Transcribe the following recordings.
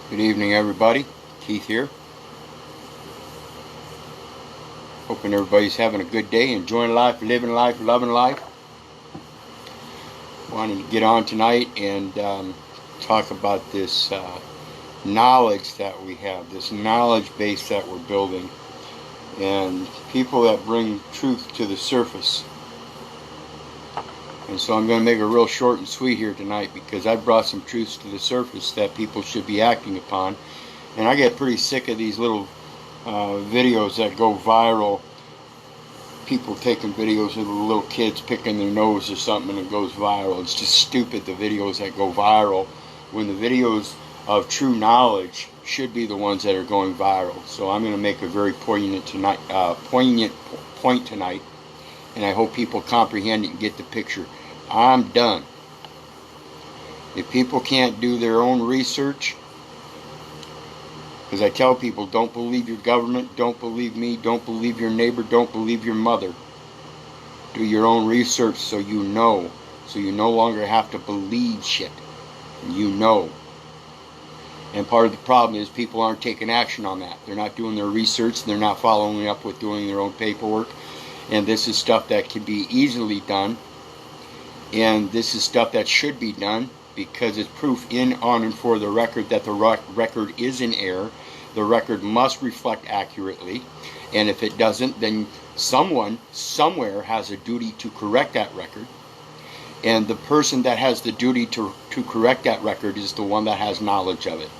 Good evening, everybody. Keith here. Hoping everybody's having a good day, enjoying life, living life, loving life. Wanted to get on tonight and talk about this knowledge that we have, this knowledge base that we're building, and people that bring truth to the surface. And so I'm going to make it real short and sweet here tonight, because I brought some truths to the surface that people should be acting upon. And I get pretty sick of these little videos that go viral. People taking videos of the little kids picking their nose or something and it goes viral. It's just stupid, the videos that go viral, when the videos of true knowledge should be the ones that are going viral. So I'm going to make a very poignant point tonight, and I hope people comprehend it and get the picture. I'm done. If people can't do their own research, because I tell people, don't believe your government, don't believe me, don't believe your neighbor, don't believe your mother. Do your own research so you know. So you no longer have to believe shit. You know. And part of the problem is people aren't taking action on that. They're not doing their research. They're not following up with doing their own paperwork. And this is stuff that can be easily done. And this is stuff that should be done, because it's proof in, on, and for the record that the record is in error. The record must reflect accurately. And if it doesn't, then someone, somewhere, has a duty to correct that record. And the person that has the duty to correct that record is the one that has knowledge of it.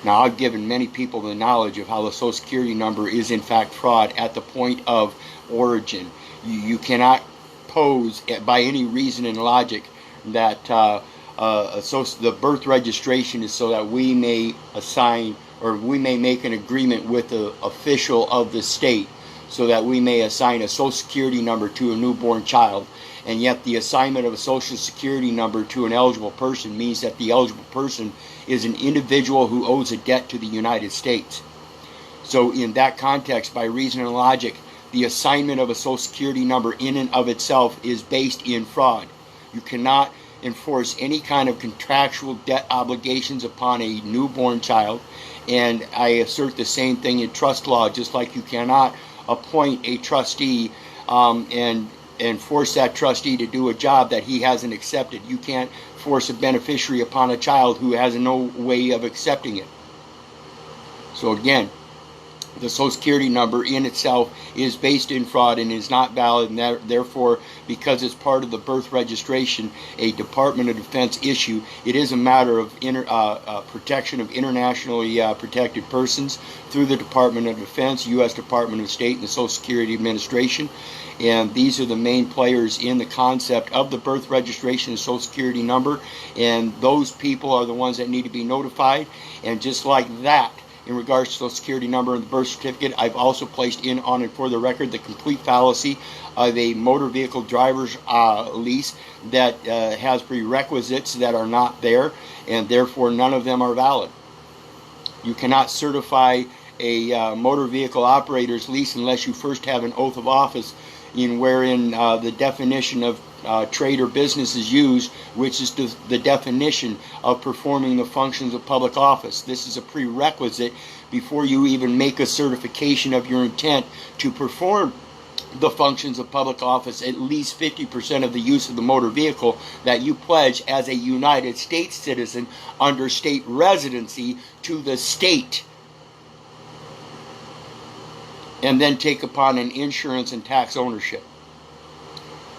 Now, I've given many people the knowledge of how the Social Security number is in fact fraud at the point of origin. You cannot pose by any reason and logic that the birth registration is so that we may assign, or we may make an agreement with the official of the state so that we may assign a Social Security number to a newborn child. And yet the assignment of a Social Security number to an eligible person means that the eligible person is an individual who owes a debt to the United States. So in that context, by reason and logic, the assignment of a Social Security number in and of itself is based in fraud. You cannot enforce any kind of contractual debt obligations upon a newborn child. And I assert the same thing in trust law, just like you cannot appoint a trustee and force that trustee to do a job that he hasn't accepted. You can't force a beneficiary upon a child who has no way of accepting it. So again, the Social Security number in itself is based in fraud and is not valid, and therefore, because it's part of the birth registration, a Department of Defense issue, it is a matter of protection of internationally protected persons through the Department of Defense, U.S. Department of State, and the Social Security Administration. And these are the main players in the concept of the birth registration and Social Security number, and those people are the ones that need to be notified. And just like that, in regards to Social Security number and the birth certificate, I've also placed in, on, and for the record the complete fallacy of a motor vehicle driver's lease that has prerequisites that are not there, and therefore none of them are valid. You cannot certify a motor vehicle operator's lease unless you first have an oath of office, in wherein the definition of trade or business is used, which is the definition of performing the functions of public office. This is a prerequisite before you even make a certification of your intent to perform the functions of public office, at least 50% of the use of the motor vehicle that you pledge as a United States citizen under state residency to the state, and then take upon an insurance and tax ownership.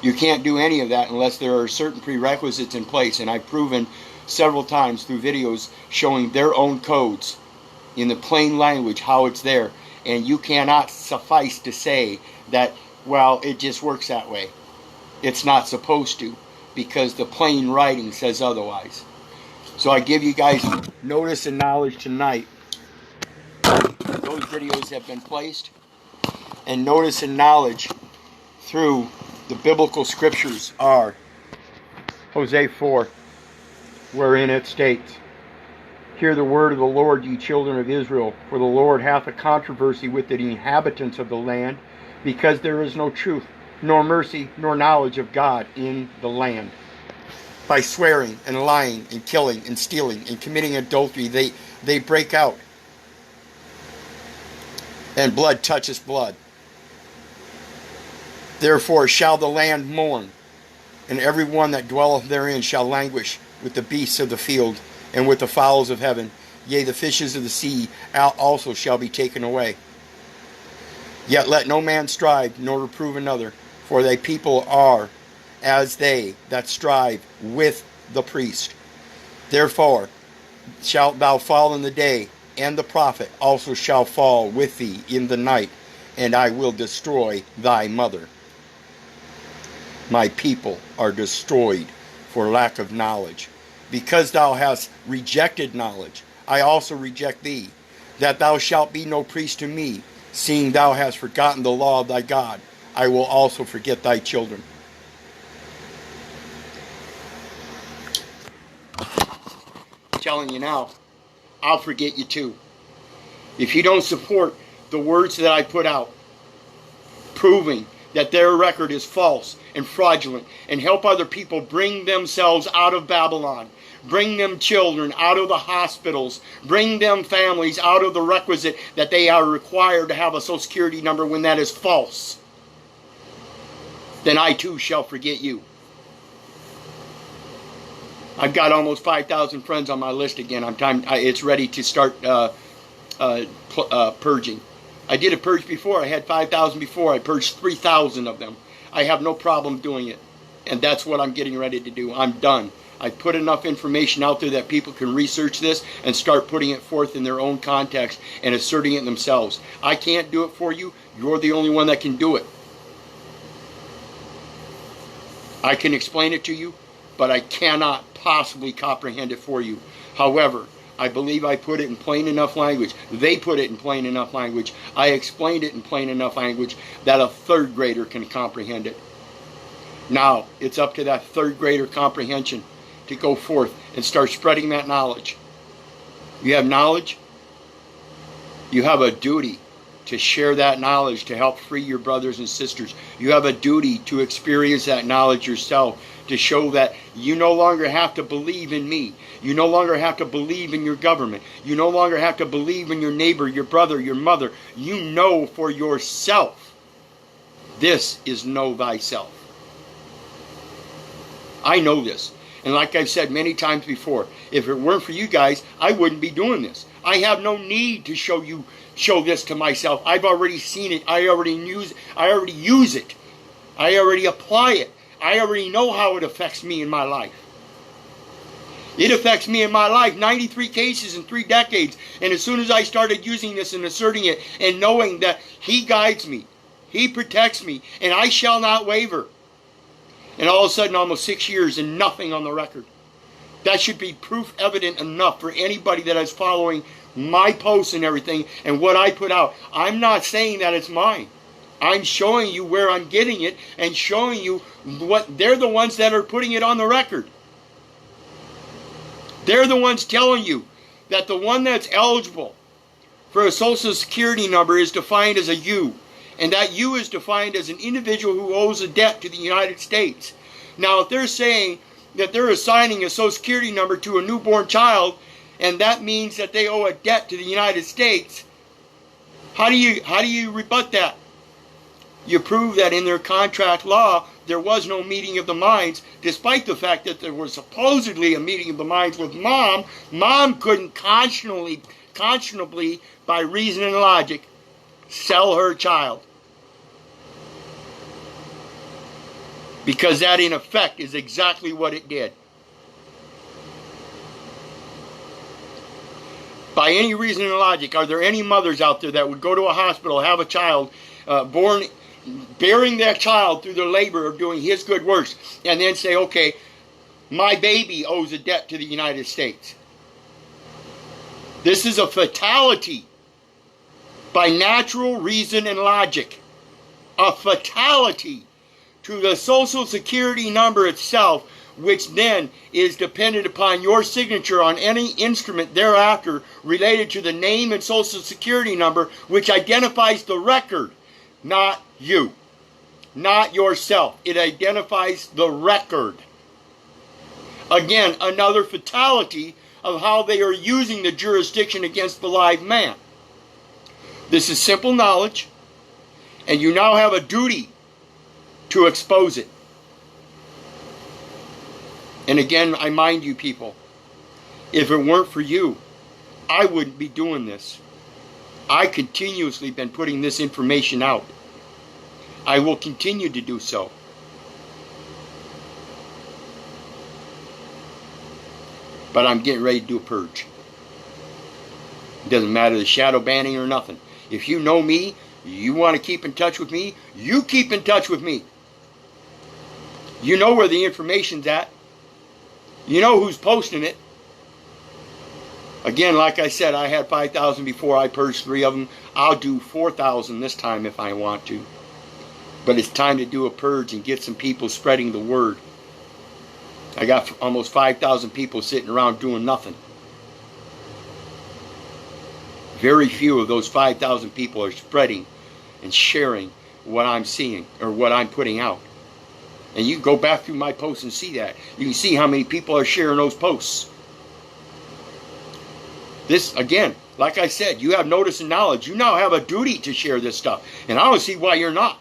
You can't do any of that unless there are certain prerequisites in place, and I've proven several times through videos showing their own codes in the plain language how it's there. And you cannot suffice to say that, well, it just works that way. It's not supposed to, because the plain writing says otherwise. So I give you guys notice and knowledge tonight. Those videos have been placed, and notice and knowledge through the biblical scriptures are Hosea 4, wherein it states, "Hear the word of the Lord, ye children of Israel, for the Lord hath a controversy with the inhabitants of the land, because there is no truth, nor mercy, nor knowledge of God in the land." by swearing and lying and killing and stealing and committing adultery. They break out. And blood touches blood. Therefore shall the land mourn, and every one that dwelleth therein shall languish with the beasts of the field, and with the fowls of heaven. Yea, the fishes of the sea also shall be taken away. Yet let no man strive, nor reprove another, for thy people are as they that strive with the priest. Therefore shalt thou fall in the day, and the prophet also shall fall with thee in the night, and I will destroy thy mother. My people are destroyed for lack of knowledge. Because thou hast rejected knowledge, I also reject thee, that thou shalt be no priest to me, seeing thou hast forgotten the law of thy God. I will also forget thy children. I'm telling you now, I'll forget you too. If you don't support the words that I put out, proving that their record is false and fraudulent, and help other people bring themselves out of Babylon, bring them children out of the hospitals, bring them families out of the requisite that they are required to have a Social Security number when that is false, then I too shall forget you. I've got almost 5,000 friends on my list again. It's ready to start purging. I did a purge before. I had 5,000 before. I purged 3,000 of them. I have no problem doing it. And that's what I'm getting ready to do. I'm done. I put enough information out there that people can research this and start putting it forth in their own context and asserting it themselves. I can't do it for you. You're the only one that can do it. I can explain it to you, but I cannot possibly comprehend it for you. However, I believe I put it in plain enough language. They put it in plain enough language. I explained it in plain enough language that a third grader can comprehend it. Now, it's up to that third grader comprehension to go forth and start spreading that knowledge. You have knowledge. You have a duty to share that knowledge to help free your brothers and sisters. You have a duty to experience that knowledge yourself, to show that you no longer have to believe in me. You no longer have to believe in your government. You no longer have to believe in your neighbor, your brother, your mother. You know for yourself. This is know thyself. I know this. And like I've said many times before, if it weren't for you guys, I wouldn't be doing this. I have no need to show this to myself. I've already seen it. I already use it. I already apply it. I already know how it affects me in my life. It affects me in my life, 93 cases in 3 decades. And as soon as I started using this and asserting it and knowing that He guides me, He protects me, and I shall not waver. And all of a sudden, almost 6 years and nothing on the record. That should be proof evident enough for anybody that is following my posts and everything and what I put out. I'm not saying that it's mine. I'm showing you where I'm getting it and showing you what they're the ones that are putting it on the record. They're the ones telling you that the one that's eligible for a Social Security number is defined as a U. And that U is defined as an individual who owes a debt to the United States. Now, if they're saying that they're assigning a Social Security number to a newborn child, and that means that they owe a debt to the United States, how do you rebut that? You prove that in their contract law, there was no meeting of the minds, despite the fact that there was supposedly a meeting of the minds with Mom. Mom couldn't conscionably, by reason and logic, sell her child. Because that, in effect, is exactly what it did. By any reason and logic, are there any mothers out there that would go to a hospital, have a child born, bearing that child through the labor of doing His good works, and then say, okay, my baby owes a debt to the United States? This is a fatality by natural reason and logic. A fatality to the Social Security number itself, which then is dependent upon your signature on any instrument thereafter related to the name and Social Security number, which identifies the record, not you, not yourself. It identifies the record. Again, another fatality of how they are using the jurisdiction against the live man. This is simple knowledge, and you now have a duty to expose it. And again, I mind you people, if it weren't for you, I wouldn't be doing this. I continuously been putting this information out. I will continue to do so. But I'm getting ready to do a purge. It doesn't matter the shadow banning or nothing. If you know me, you want to keep in touch with me, you keep in touch with me. You know where the information's at. You know who's posting it. Again, like I said, I had 5,000 before. I purged 3 of them. I'll do 4,000 this time if I want to. But it's time to do a purge and get some people spreading the word. I got almost 5,000 people sitting around doing nothing. Very few of those 5,000 people are spreading and sharing what I'm seeing or what I'm putting out. And you can go back through my posts and see that. You can see how many people are sharing those posts. This, again, like I said, you have notice and knowledge. You now have a duty to share this stuff. And I don't see why you're not.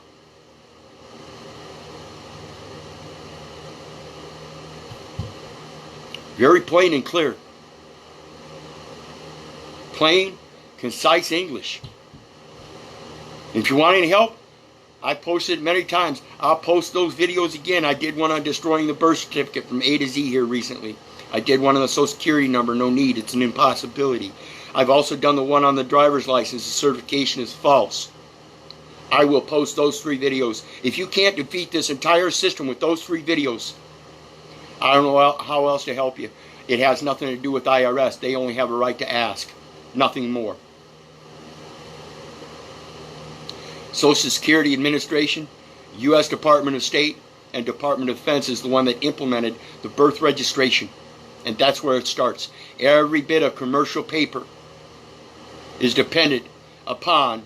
Very plain and clear. Plain, concise English. If you want any help, I posted many times. I'll post those videos again. I did one on destroying the birth certificate from A to Z here recently. I did one on the Social Security number. No need. It's an impossibility. I've also done the one on the driver's license. The certification is false. I will post those 3 videos. If you can't defeat this entire system with those 3 videos, I don't know how else to help you. It has nothing to do with IRS. They only have a right to ask. Nothing more. Social Security Administration, U.S. Department of State, and Department of Defense is the one that implemented the birth registration. And that's where it starts. Every bit of commercial paper is dependent upon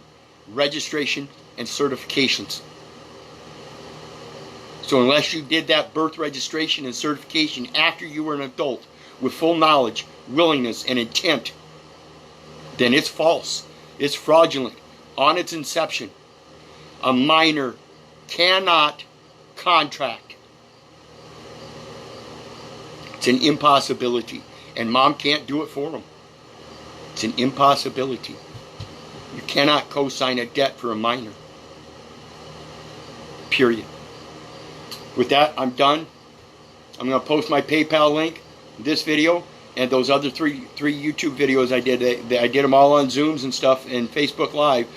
registration and certifications. So unless you did that birth registration and certification after you were an adult with full knowledge, willingness, and intent, then it's false. It's fraudulent. On its inception, a minor cannot contract. It's an impossibility. And mom can't do it for them. It's an impossibility. You cannot co-sign a debt for a minor. Period. With that, I'm done. I'm going to post my PayPal link, this video, and those other three YouTube videos I did. I did them all on Zooms and stuff and Facebook Live.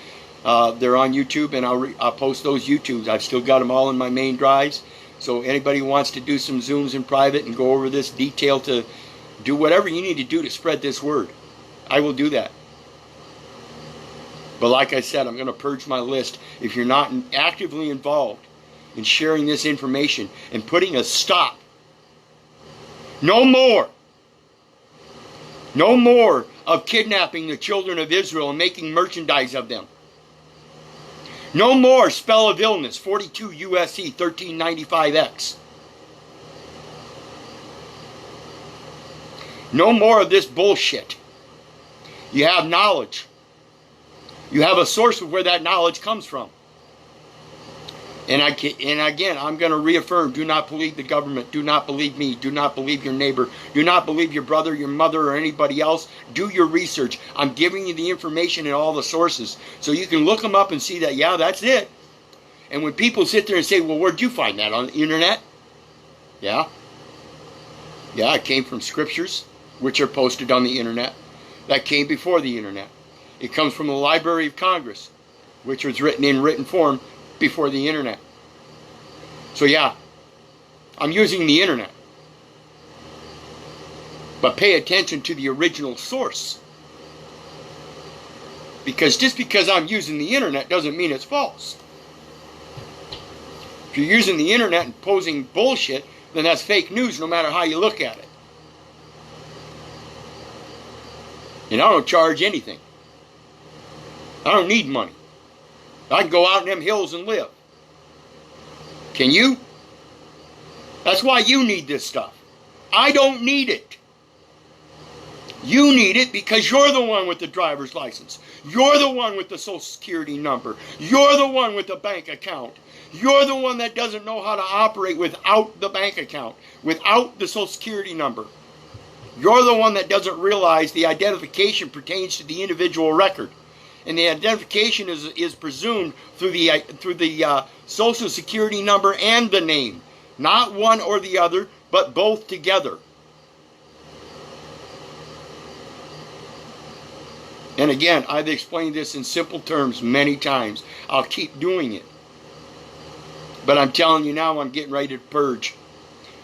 They're on YouTube, and I'll post those YouTubes. I've still got them all in my main drives. So anybody who wants to do some Zooms in private and go over this detail to do whatever you need to do to spread this word, I will do that. But like I said, I'm going to purge my list. If you're not actively involved in sharing this information and putting a stop, no more of kidnapping the children of Israel and making merchandise of them. No more spell of illness, 42 USC 1395X. No more of this bullshit. You have knowledge. You have a source of where that knowledge comes from. And again, I'm going to reaffirm, do not believe the government. Do not believe me. Do not believe your neighbor. Do not believe your brother, your mother, or anybody else. Do your research. I'm giving you the information and all the sources. So you can look them up and see that, yeah, that's it. And when people sit there and say, well, where'd you find that? On the internet? Yeah. Yeah, it came from scriptures, which are posted on the internet. That came before the internet. It comes from the Library of Congress, which was written in written form before the internet. So yeah, I'm using the internet. But pay attention to the original source. Because just because I'm using the internet doesn't mean it's false. If you're using the internet and posing bullshit, then that's fake news no matter how you look at it. And I don't charge anything. I don't need money. I can go out in them hills and live. Can you? That's why you need this stuff. I don't need it. You need it because you're the one with the driver's license. You're the one with the social security number. You're the one with the bank account. You're the one that doesn't know how to operate without the bank account, without the social security number. You're the one that doesn't realize the identification pertains to the individual record. And the identification is presumed through the social security number and the name. Not one or the other, but both together. And again, I've explained this in simple terms many times. I'll keep doing it. But I'm telling you now, I'm getting ready to purge.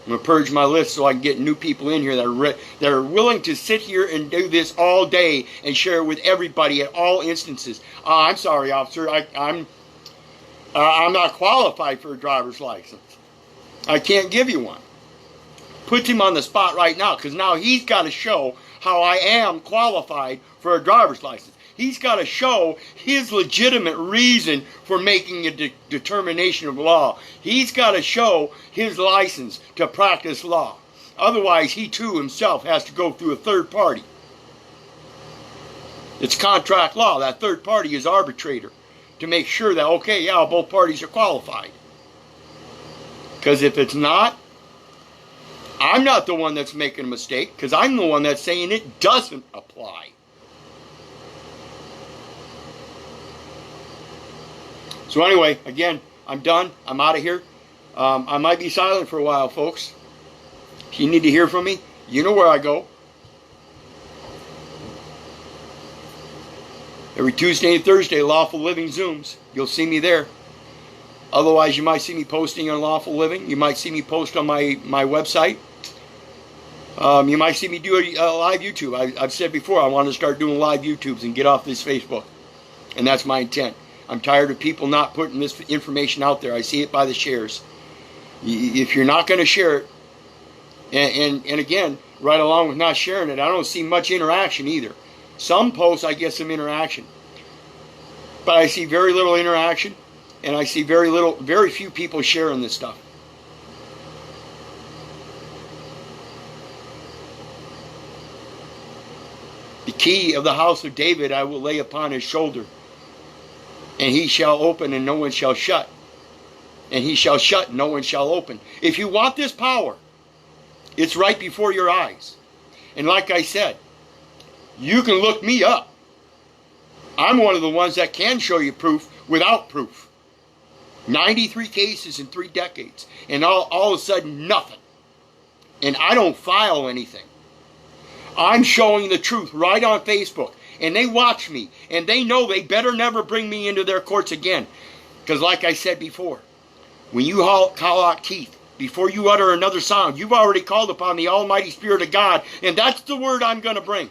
I'm going to purge my list so I can get new people in here that are willing to sit here and do this all day and share it with everybody at all instances. I'm sorry, officer. I'm not qualified for a driver's license. I can't give you one. Puts him on the spot right now because now he's got to show how I am qualified for a driver's license. He's got to show his legitimate reason for making a determination of law. He's got to show his license to practice law. Otherwise, he too himself has to go through a third party. It's contract law. That third party is arbitrator to make sure that, okay, yeah, both parties are qualified. Because if it's not, I'm not the one that's making a mistake because I'm the one that's saying it doesn't apply. So anyway, again, I'm done. I'm out of here. I might be silent for a while, folks. If you need to hear from me, you know where I go. Every Tuesday and Thursday, Lawful Living Zooms. You'll see me there. Otherwise, you might see me posting on Lawful Living. You might see me post on my website. You might see me do a live YouTube. I've said before, I want to start doing live YouTubes and get off this Facebook. And that's my intent. I'm tired of people not putting this information out there. I see it by the shares. If you're not going to share it, and again, right along with not sharing it, I don't see much interaction either. Some posts I get some interaction, but I see very little interaction, and I see very few people sharing this stuff. The key of the house of David I will lay upon his shoulder. And he shall open and no one shall shut. And he shall shut and no one shall open. If you want this power, it's right before your eyes. And like I said, you can look me up. I'm one of the ones that can show you proof without proof. 93 cases in 3 decades. And all of a sudden, nothing. And I don't file anything. I'm showing the truth right on Facebook. And they watch me. And they know they better never bring me into their courts again. Because like I said before, when you call out Keith, before you utter another sound, you've already called upon the Almighty Spirit of God. And that's the word I'm going to bring.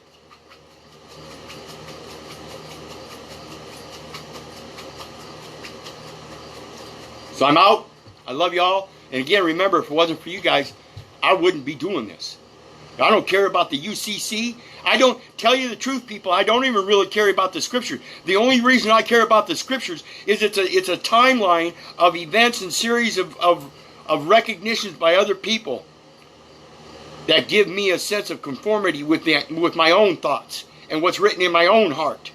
So I'm out. I love y'all. And again, remember, if it wasn't for you guys, I wouldn't be doing this. I don't care about the UCC. I don't, tell you the truth, people, I don't even really care about the scriptures. The only reason I care about the scriptures is it's a timeline of events and series of recognitions by other people that give me a sense of conformity with my own thoughts and what's written in my own heart.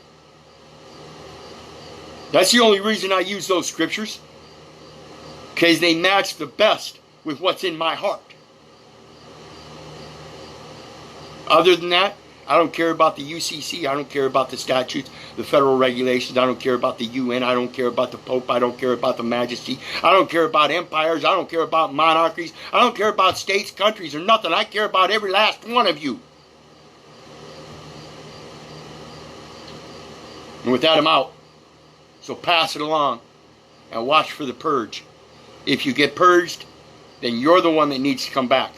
That's the only reason I use those scriptures, because they match the best with what's in my heart. Other than that, I don't care about the UCC. I don't care about the statutes, the federal regulations. I don't care about the UN. I don't care about the Pope. I don't care about the majesty. I don't care about empires. I don't care about monarchies. I don't care about states, countries, or nothing. I care about every last one of you. And with that, I'm out. So pass it along and watch for the purge. If you get purged, then you're the one that needs to come back.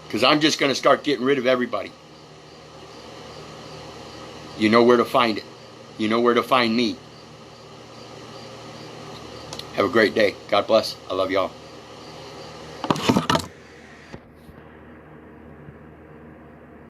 Because I'm just going to start getting rid of everybody. You know where to find it. You know where to find me. Have a great day. God bless. I love y'all.